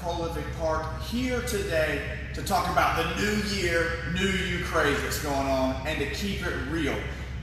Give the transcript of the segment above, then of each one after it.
prolific part, here today to talk about the new year, new you craze that's going on, and to keep it real.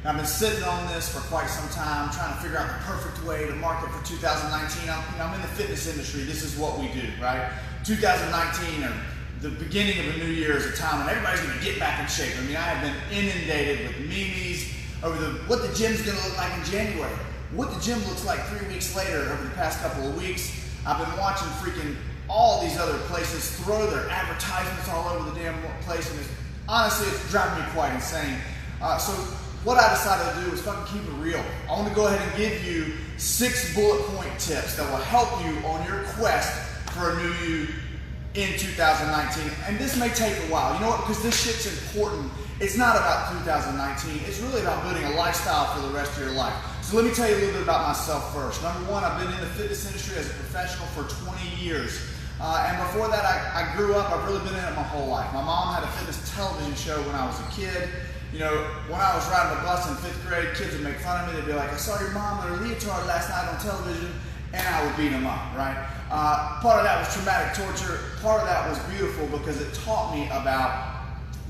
I've been sitting on this for quite some time, trying to figure out the perfect way to market for 2019. I'm in the fitness industry. This is what we do, right? 2019, or the beginning of a new year, is a time when everybody's going to get back in shape. I mean, I have been inundated with memes over what the gym's going to look like in January, what the gym looks like 3 weeks later over the past couple of weeks. I've been watching freaking all these other places throw their advertisements all over the damn place, and honestly, it's driving me quite insane. So what I decided to do was fucking keep it real. I want to go ahead and give you 6 bullet point tips that will help you on your quest for a new you in 2019. And this may take a while. You know what? Because this shit's important. It's not about 2019. It's really about building a lifestyle for the rest of your life. So let me tell you a little bit about myself first. Number one, I've been in the fitness industry as a professional for 20 years. And before that, I grew up. I've really been in it my whole life. My mom had a fitness television show when I was a kid. You know, when I was riding the bus in 5th grade, kids would make fun of me. They'd be like, I saw your mom in a leotard last night on television, and I would beat them up, right? Part of that was traumatic torture. Part of that was beautiful because it taught me about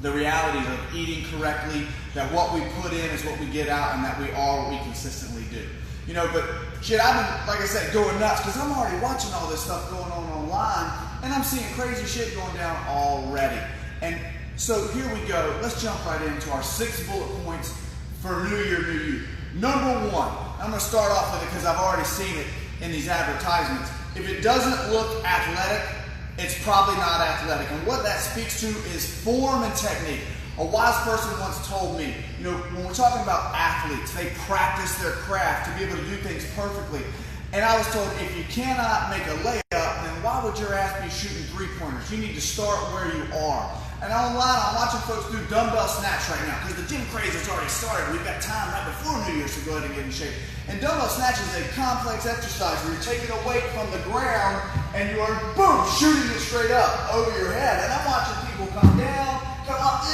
the realities of eating correctly, that what we put in is what we get out, and that we are what we consistently do. You know, but shit, I've been, like I said, going nuts because I'm already watching all this stuff going on online, and I'm seeing crazy shit going down already. And so here we go. Let's jump right into our 6 bullet points for New Year, New You. Number one, I'm going to start off with it because I've already seen it in these advertisements. If it doesn't look athletic, it's probably not athletic. And what that speaks to is form and technique. A wise person once told me, you know, when we're talking about athletes, they practice their craft to be able to do things perfectly. And I was told, if you cannot make a layup, then why would your ass be shooting 3-pointers? You need to start where you are. And online, I'm watching folks do dumbbell snatch right now because the gym craze has already started. We've got time right before New Year's to go ahead and get in shape. And dumbbell snatch is a complex exercise where you're taking a weight from the ground and you are, boom, shooting it straight up over your head. And I'm watching people come down, come up,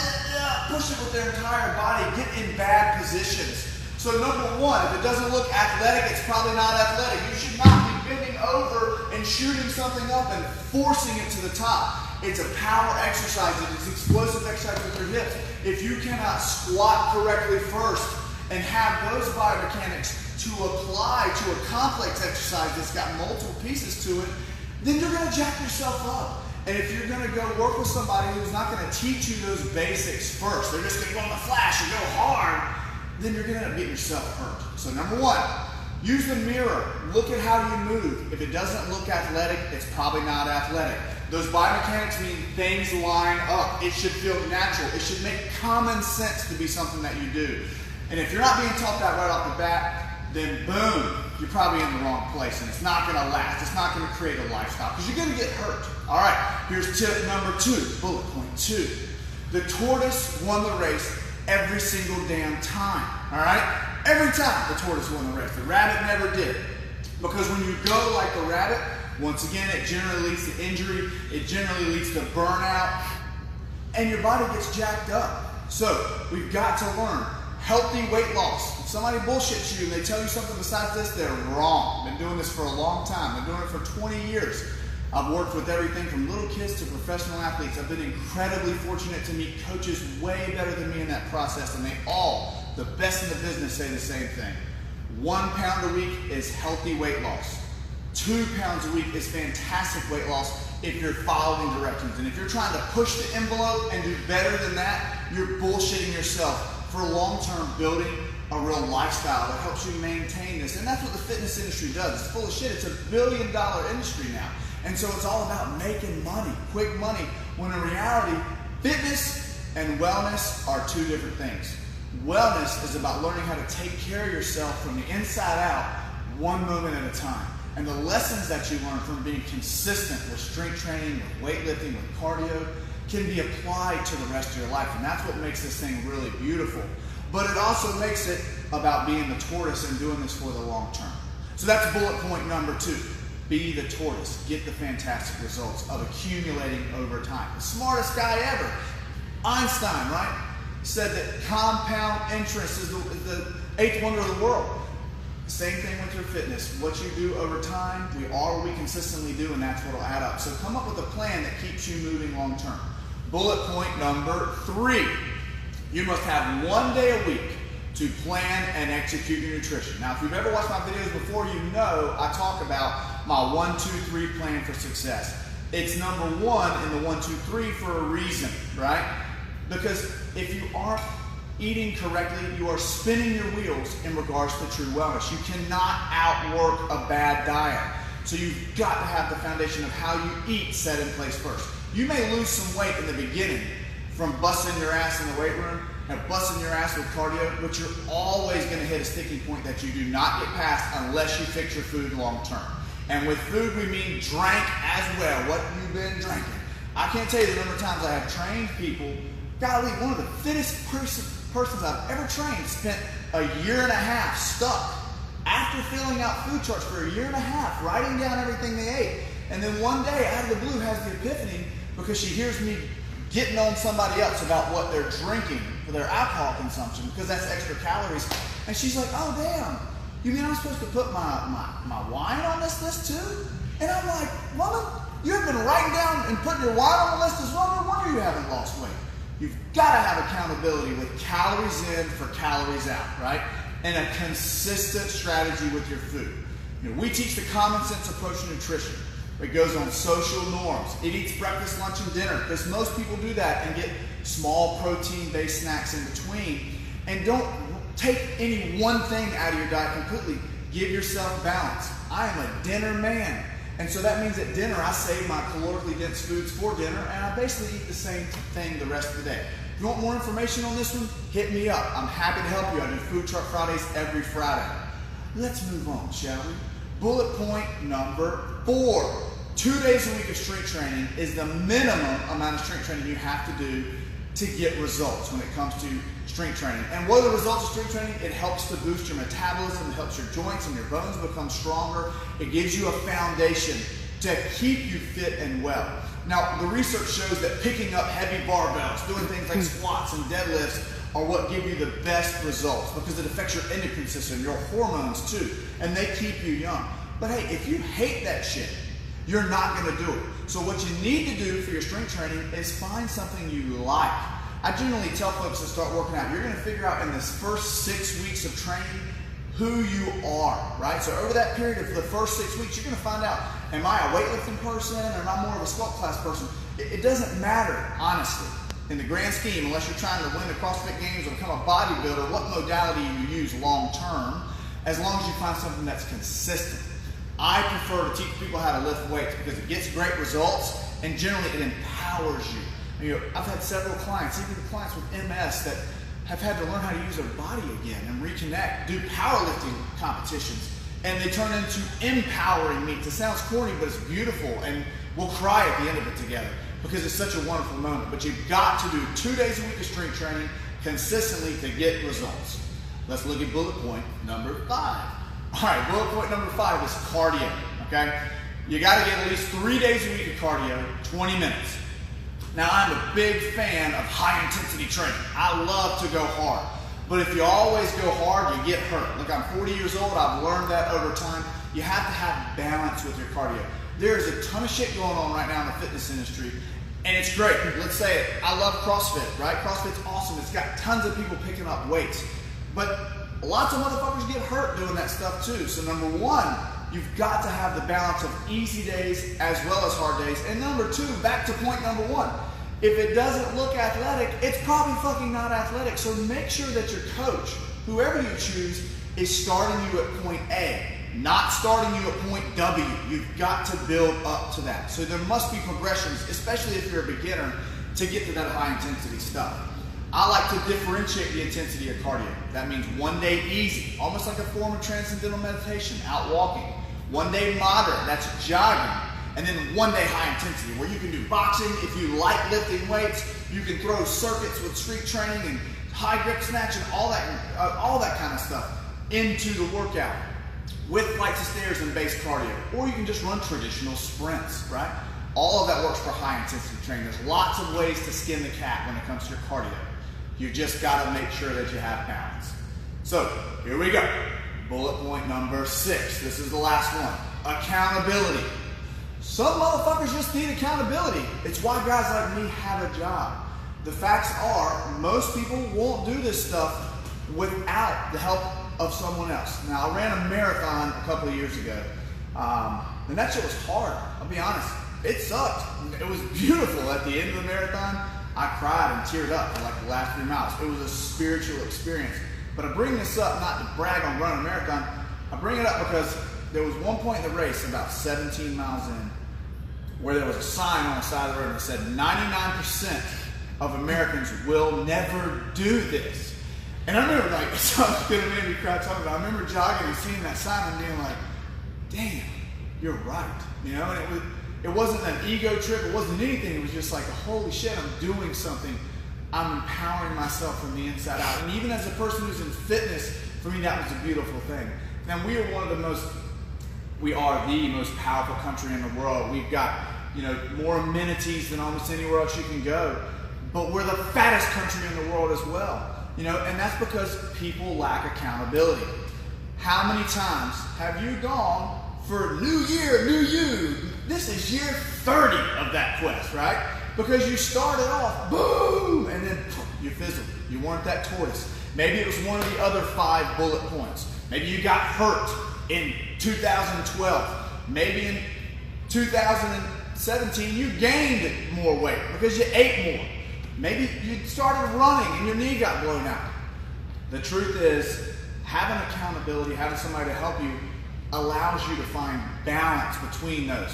push it with their entire body, get in bad positions. So number one, if it doesn't look athletic, it's probably not athletic. You should not be bending over and shooting something up and forcing it to the top. It's a power exercise. It's explosive exercise with your hips. If you cannot squat correctly first and have those biomechanics to apply to a complex exercise that's got multiple pieces to it, then you're going to jack yourself up. And if you're going to go work with somebody who's not going to teach you those basics first, they're just going to go on the flash and go hard, then you're going to end up getting yourself hurt. So number one, use the mirror. Look at how you move. If it doesn't look athletic, it's probably not athletic. Those biomechanics mean things line up. It should feel natural. It should make common sense to be something that you do. And if you're not being taught that right off the bat, then boom, you're probably in the wrong place, and it's not going to last. It's not going to create a lifestyle because you're going to get hurt. All right, here's tip number 2, bullet point 2. The tortoise won the race every single damn time. All right, every time the tortoise won the race. The rabbit never did. Because when you go like the rabbit, once again, it generally leads to injury, it generally leads to burnout, and your body gets jacked up. So we've got to learn healthy weight loss. If somebody bullshits you and they tell you something besides this, they're wrong. Been doing this for a long time. Been doing it for 20 years. I've worked with everything from little kids to professional athletes. I've been incredibly fortunate to meet coaches way better than me in that process, and they all, the best in the business, say the same thing. 1 pound a week is healthy weight loss. 2 pounds a week is fantastic weight loss if you're following directions. And if you're trying to push the envelope and do better than that, you're bullshitting yourself for long-term building a real lifestyle that helps you maintain this. And that's what the fitness industry does. It's full of shit. It's a $1 billion industry now. And so it's all about making money, quick money, when in reality, fitness and wellness are 2 different things. Wellness is about learning how to take care of yourself from the inside out, 1 moment at a time. And the lessons that you learn from being consistent with strength training, with weightlifting, with cardio, can be applied to the rest of your life. And that's what makes this thing really beautiful. But it also makes it about being the tortoise and doing this for the long term. So that's bullet point number 2. Be the tortoise. Get the fantastic results of accumulating over time. The smartest guy ever, Einstein, right, said that compound interest is the 8th wonder of the world. Same thing with your fitness. What you do over time, we are what we consistently do, and that's what will add up. So come up with a plan that keeps you moving long term. Bullet point number 3. You must have 1 day a week to plan and execute your nutrition. Now, if you've ever watched my videos before, you know I talk about my 1, 2, 3 plan for success. It's number 1 in the 1, 2, 3 for a reason, right? Because if you aren't eating correctly, you are spinning your wheels in regards to true wellness. You cannot outwork a bad diet. So you've got to have the foundation of how you eat set in place first. You may lose some weight in the beginning from busting your ass in the weight room and busting your ass with cardio, but you're always going to hit a sticking point that you do not get past unless you fix your food long term. And with food, we mean drink as well. What you've been drinking. I can't tell you the number of times I have trained people. Golly, one of the fittest persons I've ever trained spent a year and a half stuck after filling out food charts for a year and a half, writing down everything they ate. And then one day, out of the blue, has the epiphany because she hears me getting on somebody else about what they're drinking for their alcohol consumption because that's extra calories. And she's like, oh, damn. You mean I'm supposed to put my wine on this list too? And I'm like, woman, you have been writing down and putting your wine on the list as well. No wonder you haven't lost weight. You've got to have accountability with calories in for calories out, right? And a consistent strategy with your food. You know, we teach the common sense approach to nutrition. It goes on social norms. It eats breakfast, lunch, and dinner because most people do that and get small protein-based snacks in between. And don't take any one thing out of your diet completely. Give yourself balance. I am a dinner man. And so that means at dinner, I save my calorically dense foods for dinner, and I basically eat the same thing the rest of the day. If you want more information on this one, hit me up. I'm happy to help you. I do Food Truck Fridays every Friday. Let's move on, shall we? Bullet point number 4. 2 days a week of strength training is the minimum amount of strength training you have to do to get results when it comes to strength training. And what are the results of strength training? It helps to boost your metabolism, it helps your joints and your bones become stronger. It gives you a foundation to keep you fit and well. Now, the research shows that picking up heavy barbells, doing things like squats and deadlifts are what give you the best results because it affects your endocrine system, your hormones too, and they keep you young. But hey, if you hate that shit, you're not going to do it. So what you need to do for your strength training is find something you like. I generally tell folks to start working out. You're going to figure out in this first 6 weeks of training who you are, right? So over that period of the first 6 weeks, you're going to find out, am I a weightlifting person or am I more of a sculpt class person? It doesn't matter, honestly, in the grand scheme, unless you're trying to win the CrossFit Games or become a bodybuilder, what modality you use long term, as long as you find something that's consistent. I prefer to teach people how to lift weights because it gets great results and generally it empowers you. You know, I've had several clients, even clients with MS, that have had to learn how to use their body again and reconnect, do powerlifting competitions, and they turn into empowering meets. It sounds corny, but it's beautiful, and we'll cry at the end of it together because it's such a wonderful moment. But you've got to do 2 days a week of strength training consistently to get results. Let's look at bullet point number 5. All right, bullet point number 5 is cardio, okay? You got to get at least 3 days a week of cardio, 20 minutes. Now, I'm a big fan of high-intensity training. I love to go hard. But if you always go hard, you get hurt. Look, I'm 40 years old. I've learned that over time. You have to have balance with your cardio. There's a ton of shit going on right now in the fitness industry, and it's great. Let's say it. I love CrossFit, right? CrossFit's awesome. It's got tons of people picking up weights. But lots of motherfuckers get hurt doing that stuff too. So number 1, you've got to have the balance of easy days as well as hard days. And number 2, back to point number 1. If it doesn't look athletic, it's probably fucking not athletic. So make sure that your coach, whoever you choose, is starting you at point A, not starting you at point W. You've got to build up to that. So there must be progressions, especially if you're a beginner, to get to that high intensity stuff. I like to differentiate the intensity of cardio. That means 1 day easy, almost like a form of transcendental meditation, out walking. 1 day moderate, that's jogging. And then 1 day high intensity, where you can do boxing. If you like lifting weights, you can throw circuits with street training and high grip snatch and all that kind of stuff into the workout with flights of stairs and base cardio. Or you can just run traditional sprints, right? All of that works for high intensity training. There's lots of ways to skin the cat when it comes to your cardio. You just got to make sure that you have balance. So here we go. bullet point number 6. This is the last one. Accountability. Some motherfuckers just need accountability. It's why guys like me have a job. The facts are, most people won't do this stuff without the help of someone else. Now, I ran a marathon a couple of years ago, and that shit was hard. I'll be honest. It sucked. It was beautiful. At the end of the marathon, I cried and teared up for like the last 3 miles. It was a spiritual experience. But I bring this up not to brag on running a marathon. I bring it up because there was one point in the race, about 17 miles in, where there was a sign on the side of the road that said 99% of Americans will never do this. And I remember, like, something's gonna make me cry talking about it. I remember jogging and seeing that sign and being like, damn, you're right. You know, and it wasn't an ego trip, it wasn't anything. It was just like, holy shit, I'm doing something. I'm empowering myself from the inside out. And even as a person who's in fitness, for me that was a beautiful thing. Now we are the most powerful country in the world. We've got, more amenities than almost anywhere else you can go. But we're the fattest country in the world as well. And that's because people lack accountability. How many times have you gone for New Year, New You? This is year 30 of that quest, right? Because you started off, boom, and then you fizzled. You weren't that tortoise. Maybe it was one of the other 5 bullet points. Maybe you got hurt in 2012. Maybe in 2017 you gained more weight because you ate more. Maybe you started running and your knee got blown out. The truth is, having accountability, having somebody to help you, allows you to find balance between those.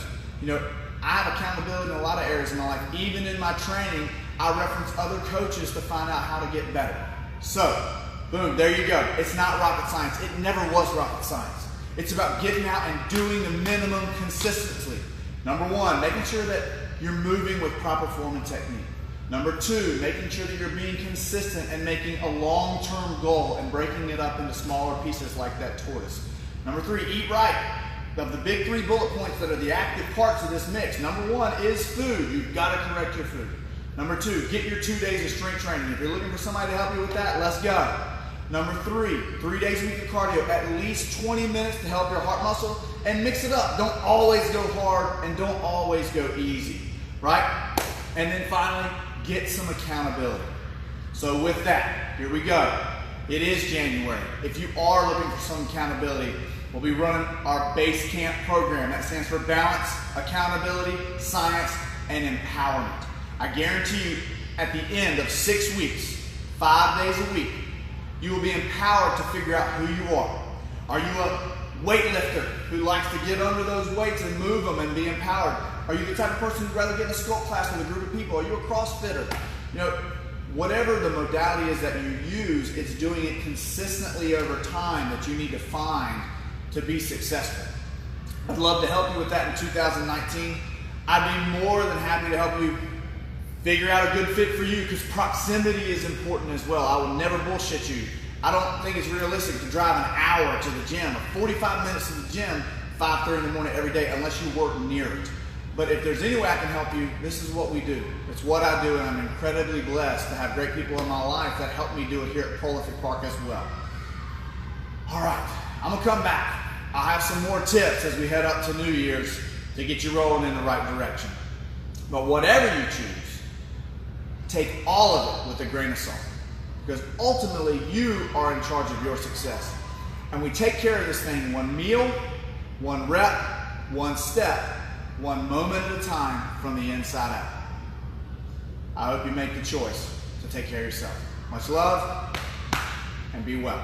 I have accountability in a lot of areas in my life. Even in my training, I reference other coaches to find out how to get better. So, boom, there you go. It's not rocket science. It never was rocket science. It's about getting out and doing the minimum consistently. Number 1, making sure that you're moving with proper form and technique. Number 2, making sure that you're being consistent and making a long-term goal and breaking it up into smaller pieces like that tortoise. Number 3, eat right. Of the big 3 bullet points that are the active parts of this mix, number 1 is food. You've got to correct your food. Number 2, get your 2 days of strength training. If you're looking for somebody to help you with that, let's go. Number 3 days a week of cardio, at least 20 minutes to help your heart muscle, and mix it up. Don't always go hard and don't always go easy, right? And then finally, get some accountability. So with that, here we go. It is January. If you are looking for some accountability, we'll be running our base camp program. That stands for balance, accountability, science, and empowerment. I guarantee you, at the end of 6 weeks, 5 days a week, you will be empowered to figure out who you are. Are you a weightlifter who likes to get under those weights and move them and be empowered? Are you the type of person who'd rather get in a sculpt class with a group of people? Are you a CrossFitter? Whatever the modality is that you use, it's doing it consistently over time that you need to find to be successful. I'd love to help you with that in 2019. I'd be more than happy to help you figure out a good fit for you, because proximity is important as well. I will never bullshit you. I don't think it's realistic to drive an hour to the gym, or 45 minutes to the gym, 5:30 in the morning every day, unless you work near it. But if there's any way I can help you, this is what we do. It's what I do, and I'm incredibly blessed to have great people in my life that help me do it here at Prolific Park as well. All right, I'm gonna come back. I'll have some more tips as we head up to New Year's to get you rolling in the right direction. But whatever you choose, take all of it with a grain of salt, because ultimately you are in charge of your success. And we take care of this thing one meal, one rep, one step, one moment at a time from the inside out. I hope you make the choice to take care of yourself. Much love, and be well.